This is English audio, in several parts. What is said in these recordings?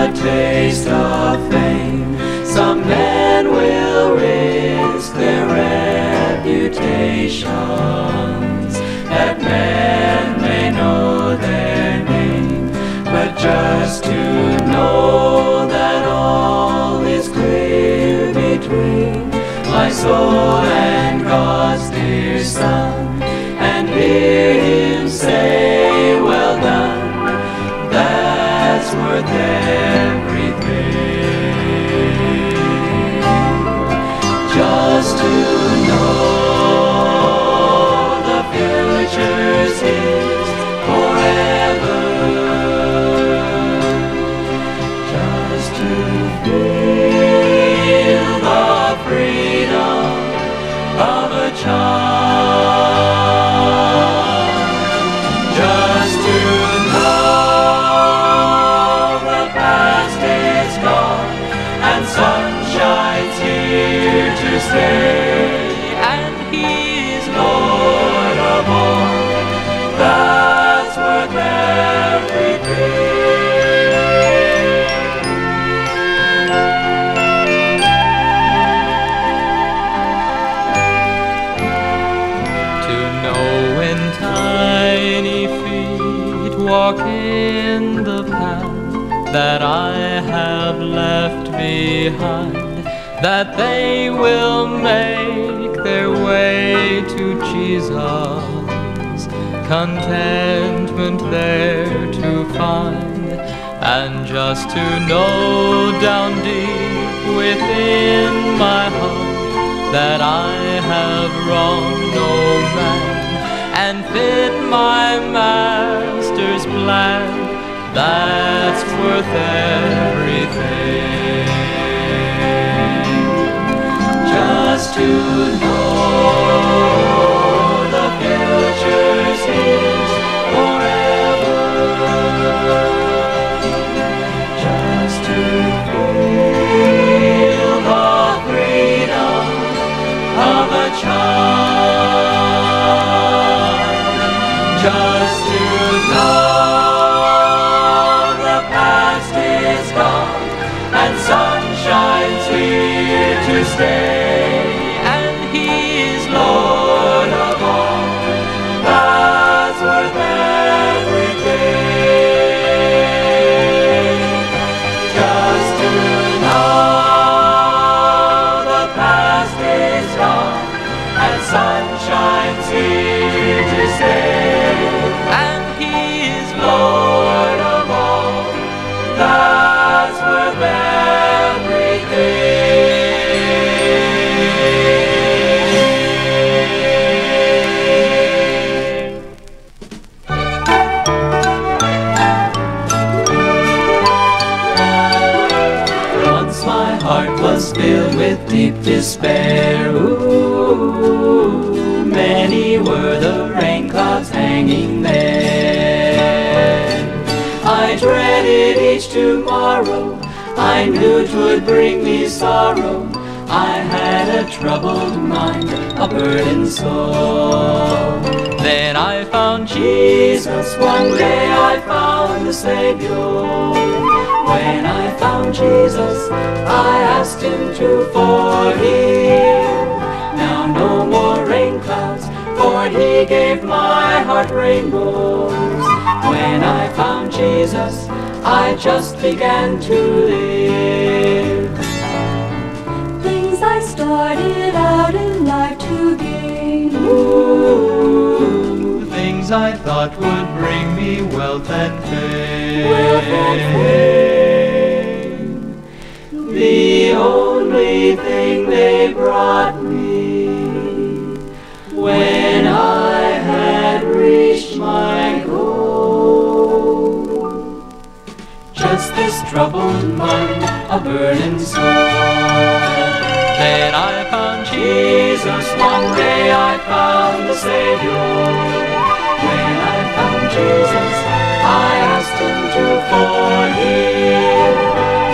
a taste of fame. Some men will risk their reputations, that men may know their name. But just to know that all is clear between my soul and God's dear Son, and hear Him say, well done, that's worth everything. Just to know the future's His forever, just to feel the freedom of a child, just to know the past is gone and sunshine's here to stay, and He's Lord of all. That's worth everything. Tiny feet walk in the path that I have left behind, that they will make their way to Jesus, contentment there to find, and just to know down deep within my heart that I have wronged no man, and fit my Master's plan. That's worth everything. Just to know the future's His forever, just to feel the freedom of a child, just to know the past is gone and sunshine's here to stay, and He's Lord of all. That's worth everything. Just to know the past is gone and sunshine's here to stay, and He's Lord of all. That's worth everything. Once my heart was filled with deep despair. Ooh, many were the rain clouds hanging there. I dreaded each tomorrow, I knew 'twould bring me sorrow. I had a troubled mind, a burdened soul. Then I found Jesus, one day I found the Savior. When I found Jesus, I asked Him to forgive. Now no more rain clouds, for He gave my heart rainbows. When I found Jesus, I just began to live. Things I started out in life to gain, Ooh, things I thought would bring me wealth and fame. The only thing they brought me when I had reached my goal. Just this troubled mind, a burdened soul. Then I found Jesus, one day I found the Savior. When I found Jesus, I asked Him to forgive.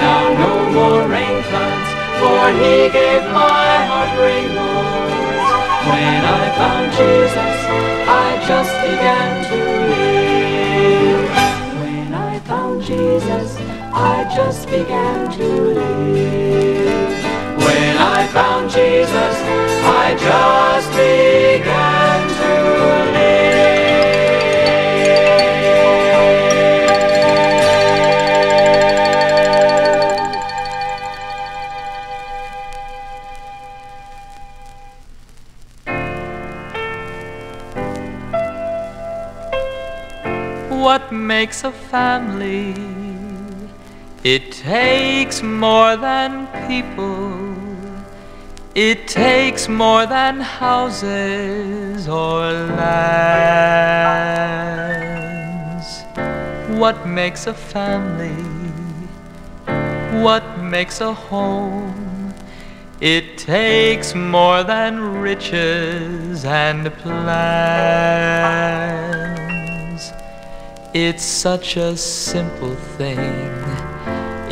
Now no more rain clouds, for He gave my heart rainbows. When I found Jesus, I just began to live. When I found Jesus, I just began to live. When I found Jesus, I just began to live. What makes a family? It takes more than people. It takes more than houses or lands. What makes a family? What makes a home? It takes more than riches and plans. It's such a simple thing.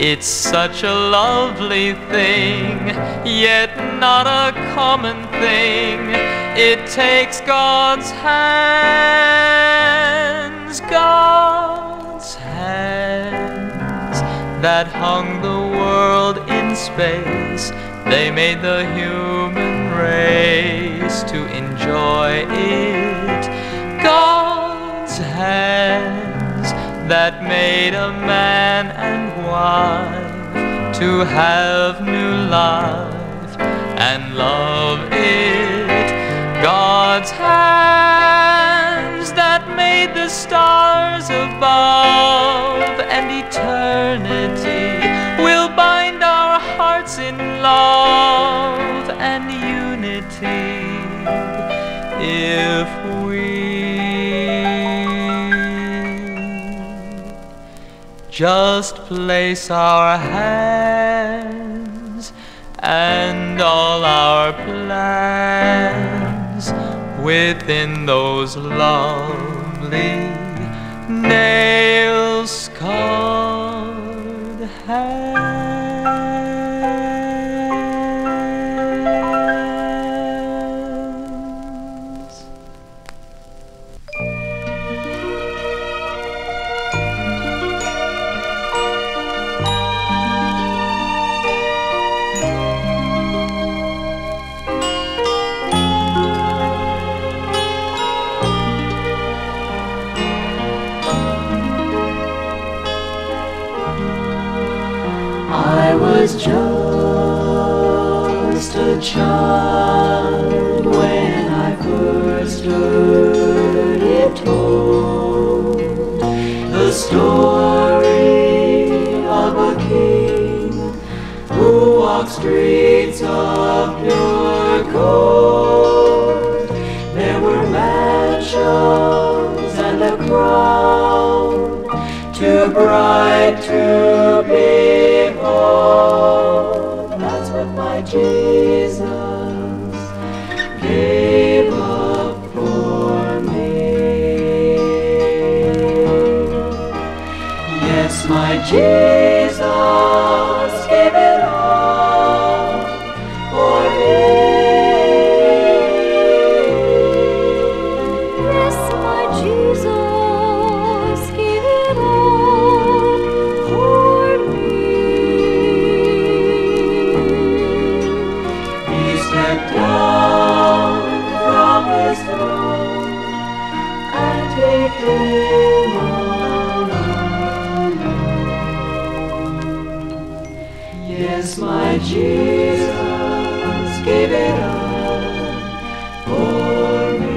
It's such a lovely thing, yet not a common thing. It takes God's hands, God's hands that hung the world in space. They made the human race to enjoy it. God's hands that made a man and wife to have new life and love it. God's hands that made the stars above, and eternity will bind our hearts in love and unity if we just place our hands and all our plans within those lovely nail-scarred hands. I was just a child when I first heard it told, the story of a king who walked streets of pure gold. There were mansions and a crown, too bright to behold. That's what my Jesus gave up for me. Yes, my Jesus gave it all for me. Yes, my Jesus gave it all for me. He stepped down from his throne and taken on alone. Yes, my Jesus gave it all for me.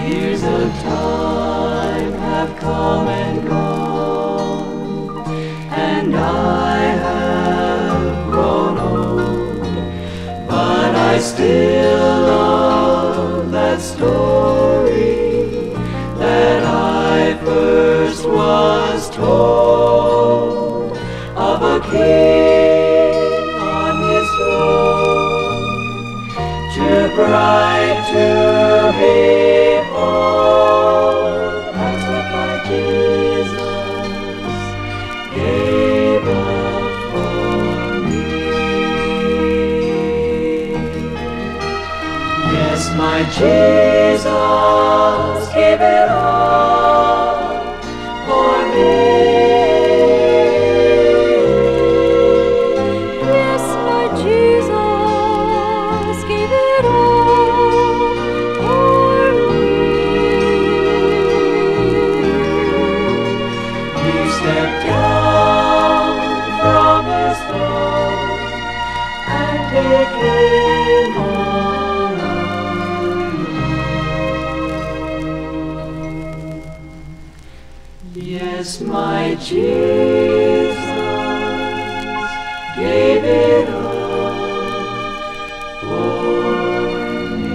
Years of time have come and gone, and I have grown old, but I still love that story that I first was told, of a king on his throne, too bright to behold. That's what my Jesus gave up for me. Yes, my Jesus gave it all take him all alone. Yes, my Jesus gave it all for me.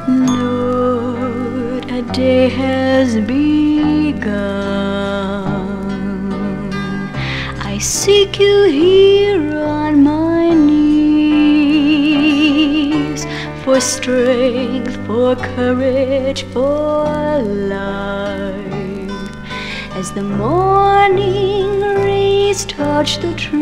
Lord, a day has begun. I seek you here on my knees for strength, for courage, for life. As the morning rays touch the trees,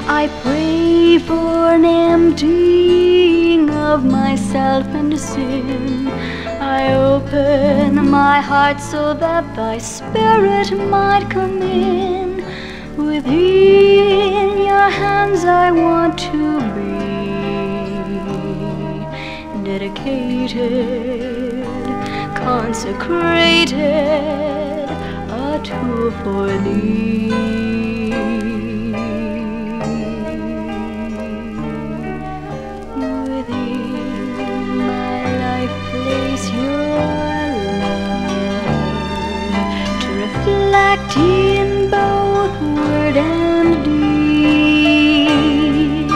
I pray for an emptying of myself and sin. I open my heart so that thy spirit might come in. Within your hands I want to be dedicated, consecrated, a tool for thee. In both word and deed,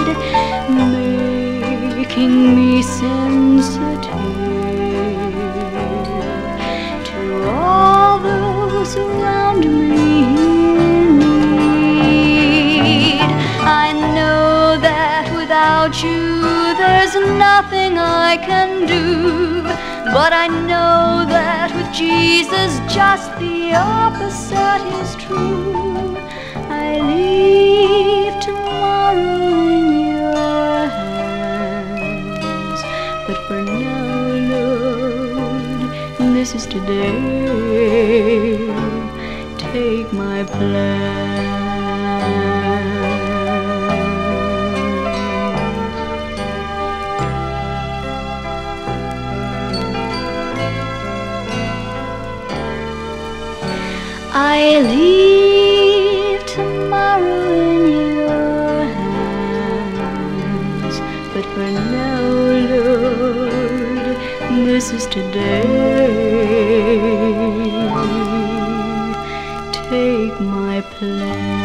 making me sensitive to all those around me in need. I know that without you there's nothing I can do, but I know that with Jesus just the opposite is true. I leave tomorrow in your hands, but for now, Lord, this is today. Take my plan. I leave tomorrow in your hands, but for now, Lord, this is today. Take my plan.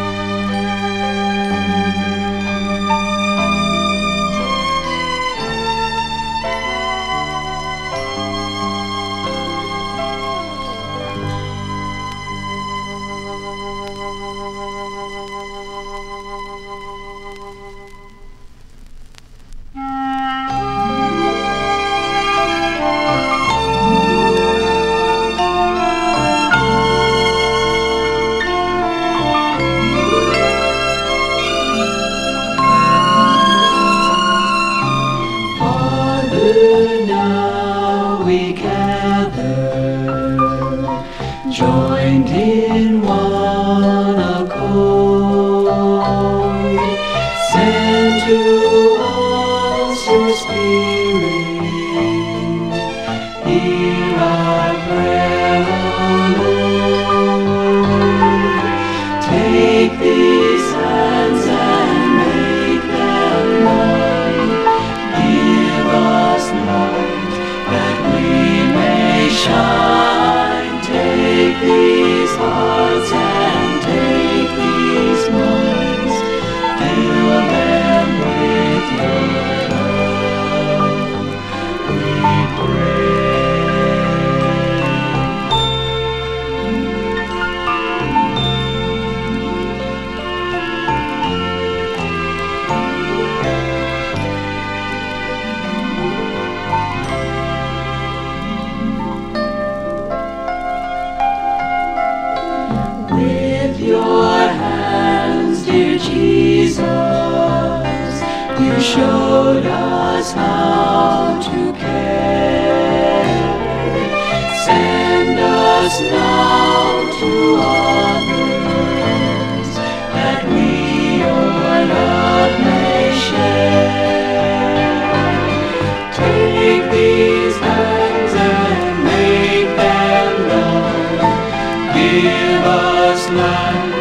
Now we gather, joined in one accord. Send to us your Spirit, hear our prayer, O Lord. Take these hands and make them one. Give us light that we may shine. Take these hearts and take these minds. Fill them with your love, we pray. With your hands, dear Jesus, you showed us us how to care. Send us now to others, that we your love may share. Take these hands and make them love. Give us land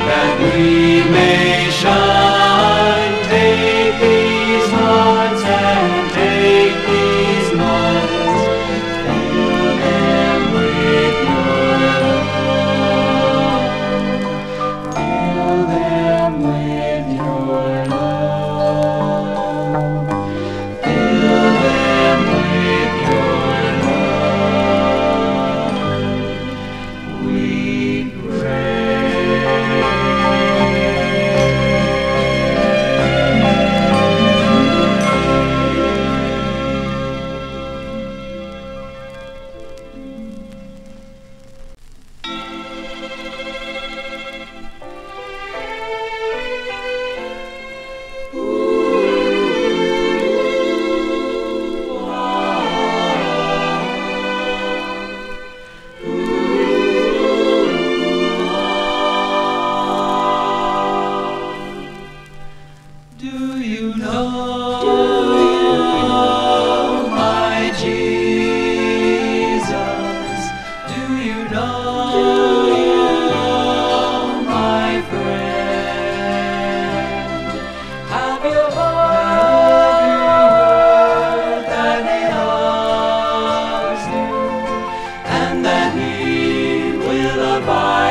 that we may shine. Take these hearts and take these minds. Fill them with your love. Fill them with your love. Fill them with your love. We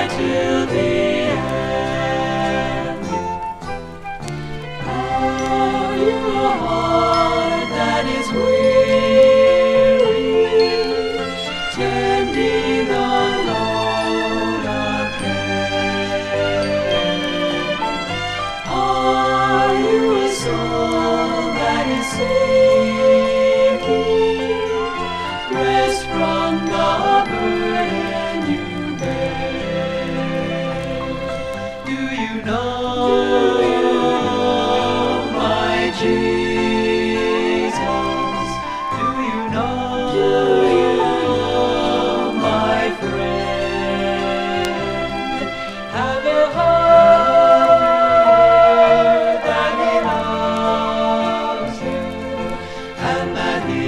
till the end. Have you a heart that is weary, tending a load of care? Are you a soul that is seeking rest from the burden you bear? Do you know my Jesus? Do you know my friend? Have a heart that he loves you, and that he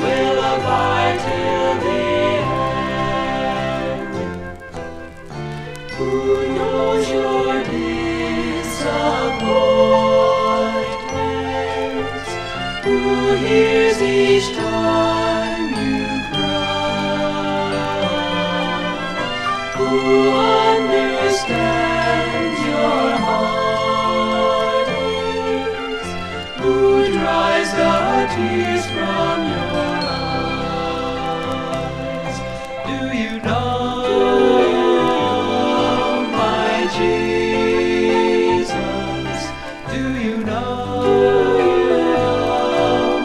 will abide till the end. Who knows your disappointments? Who hears each time you cry? Who understands your heartaches? Who dries the tears from your eyes? Do you know my Jesus? Do you know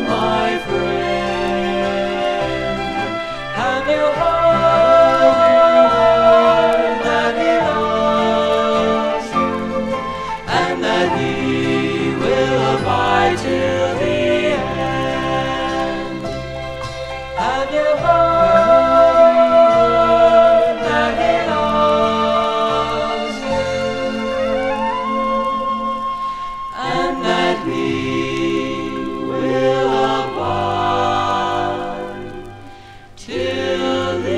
my friend? Have you heard that he loves you, and that he will abide till the end? Have you heard that he loves you, and that he will abide till the end?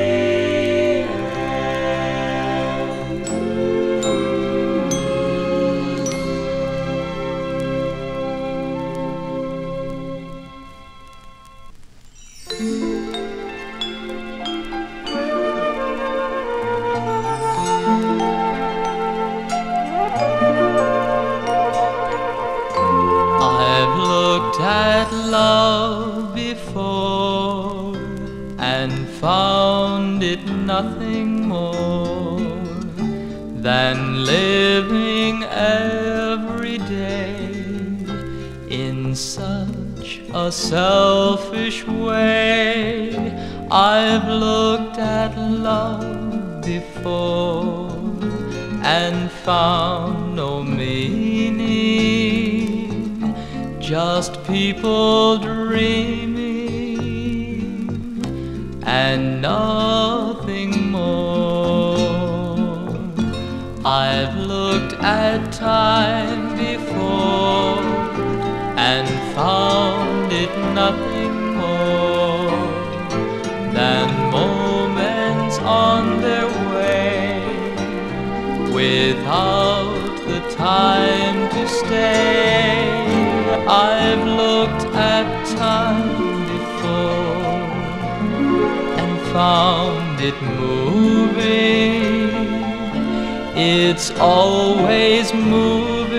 I've looked at love before and found it nothing more than living every day in such a selfish way. I've looked at love before and found no meaning, just people dreaming and nothing more. I've looked at time before and found it nothing more than moments on their way without the time to stay. I've looked at time before and found it moving. It's always moving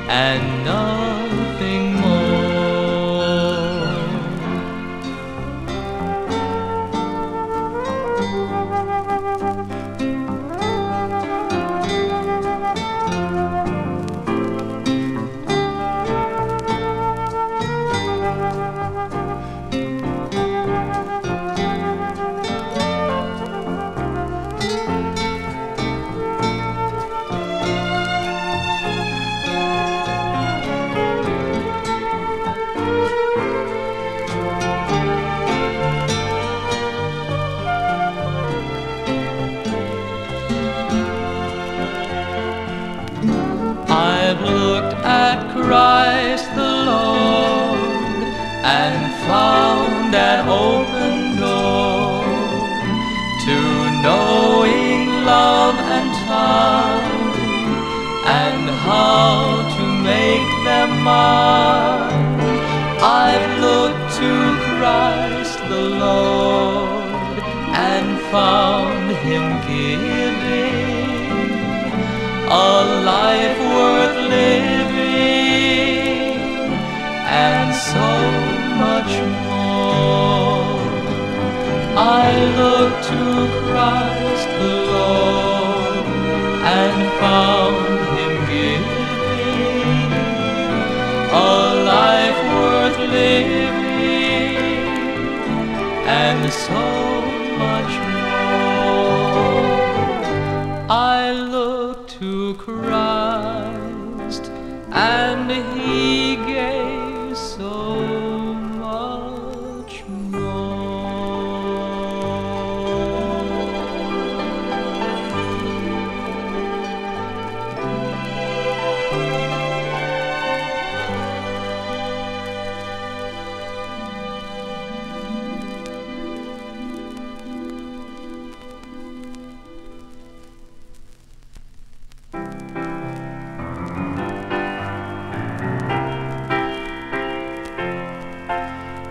and nothing more. I've looked at Christ the Lord and found an open door to knowing love and time and how to make them mine. I've looked to Christ the Lord and found Him giving a life worth living and so much more. I look to Christ the Lord and found Him giving a life worth living and so much more. I look to Christ and He gave so much more.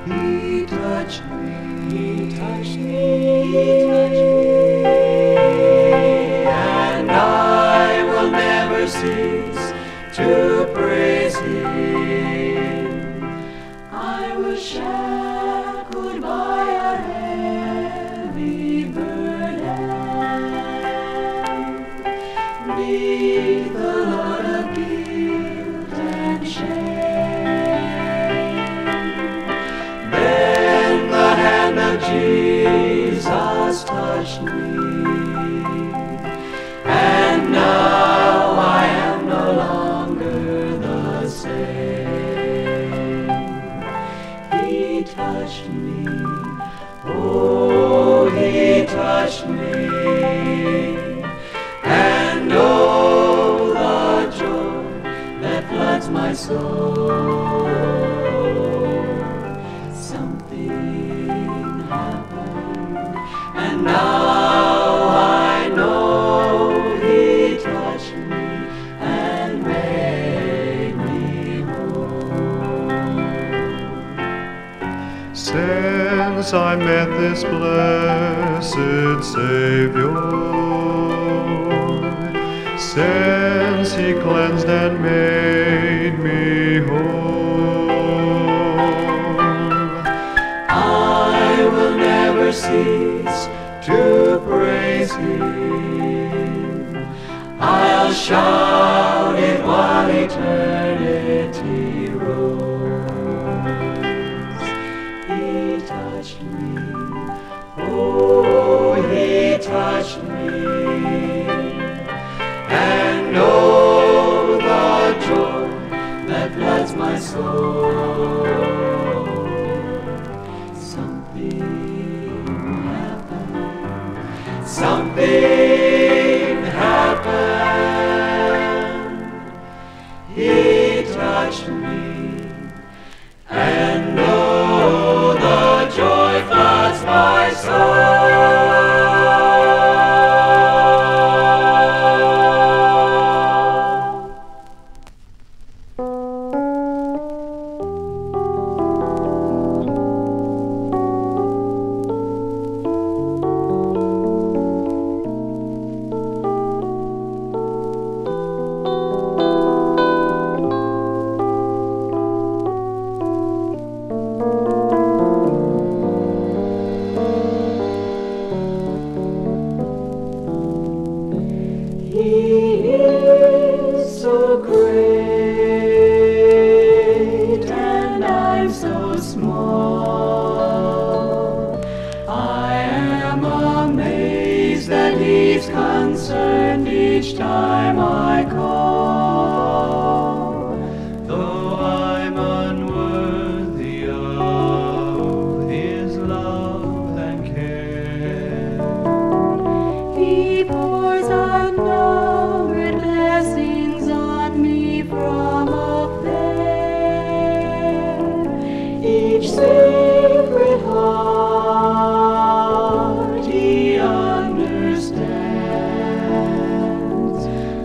He touched me, He touched me, He touched me, and I will never cease to praise Him. I was shackled by a heavy burden, beneath the load of guilt and shame. Jesus touched me, and now I am no longer the same. He touched me, oh, He touched me, and oh, the joy that floods my soul. And now I know He touched me and made me whole. Since I met this blessed Savior, since He cleansed and made me whole, I will never cease to praise Him. I'll shout it while eternity rolls. He touched me, oh, He touched me, and oh, the joy soul. Something happened. Something happened. He touched me, and oh, the joy floods my soul. He is so great, and I'm so small. I am amazed that He's concerned each time I call. Though I'm unworthy of His love and care, He pours unnumbered blessings on me from up there. Each sacred heart He understands.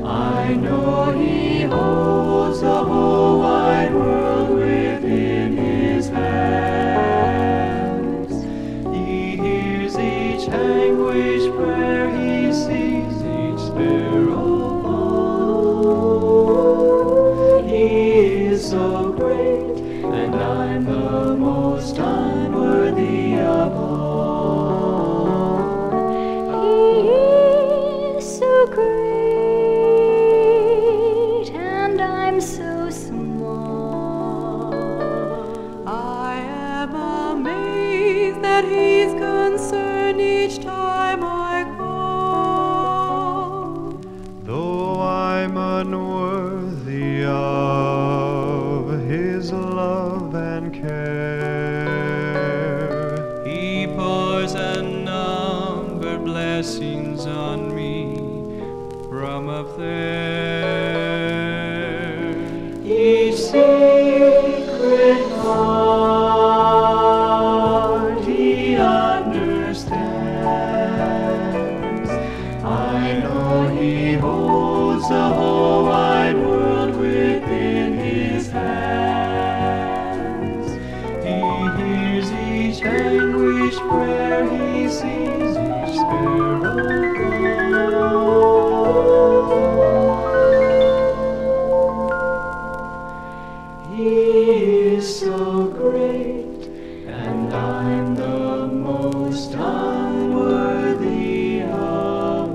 I know He holds the whole wide world within His hands. He hears each anguished prayer, He sees each sparrow fall. He is so great, and I'm the most unworthy of all. He is so great, and I'm so small. I am amazed that He's concerned each time I call. Though I'm unworthy of His love and care, He pours unnumbered blessings on me from up there. Each secret heart He understands. I know He holds the whole wide world within His hands. He hears each anguished prayer, He sees each sparrow fall. He is so great, and I'm the most unworthy of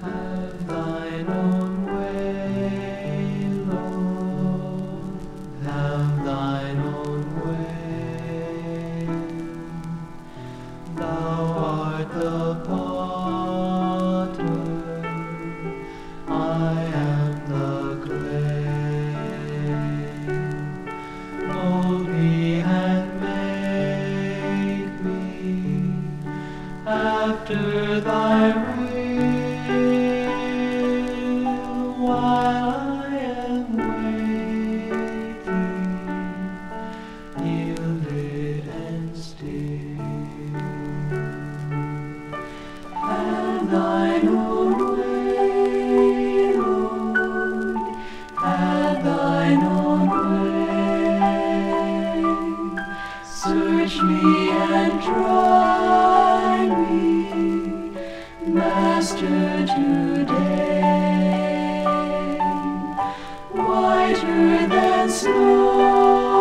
Have thine own way, Lord, have thine own way. Thou art the potter, I am the clay. Mold me and make me after thy while I am waiting, yielded and still. Have thine own way, Lord. pasture today, whiter than snow,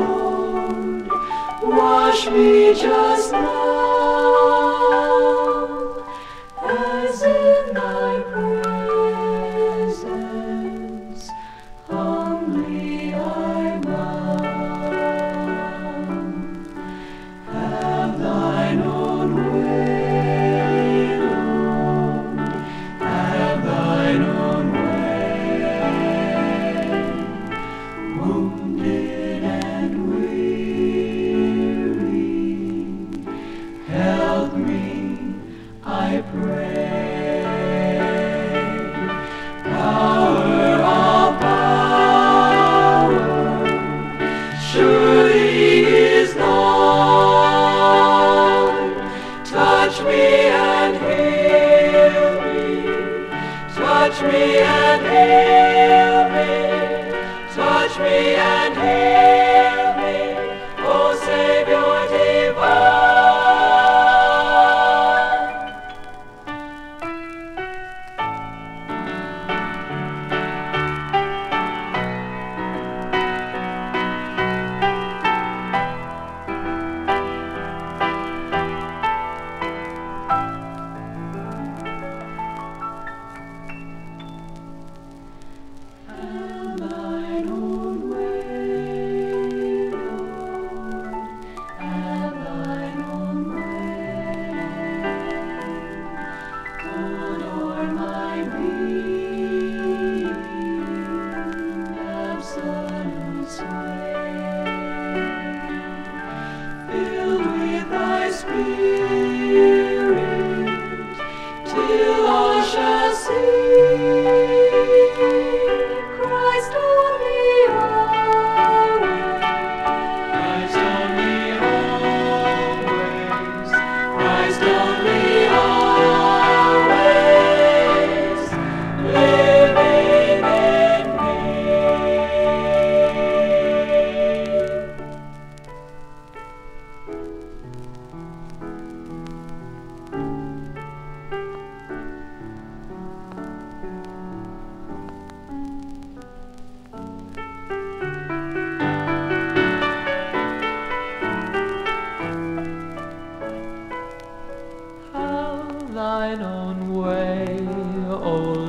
Lord, wash me just now, as in thy presence humbly I bow. Have thine own way, Lord, have thine own way. Wounded and weary, help me, I pray. Power of power, surely is none. Touch me and heal me, touch me and heal me, touch me and heal me, O Savior divine. Have thine own way, Lord, have thine own way. Hold o'er my being, absolute sway. Filled with thy Spirit, till all shall see Christ only always. Christ only always. Christ only always. Living in me. Have thine own way, O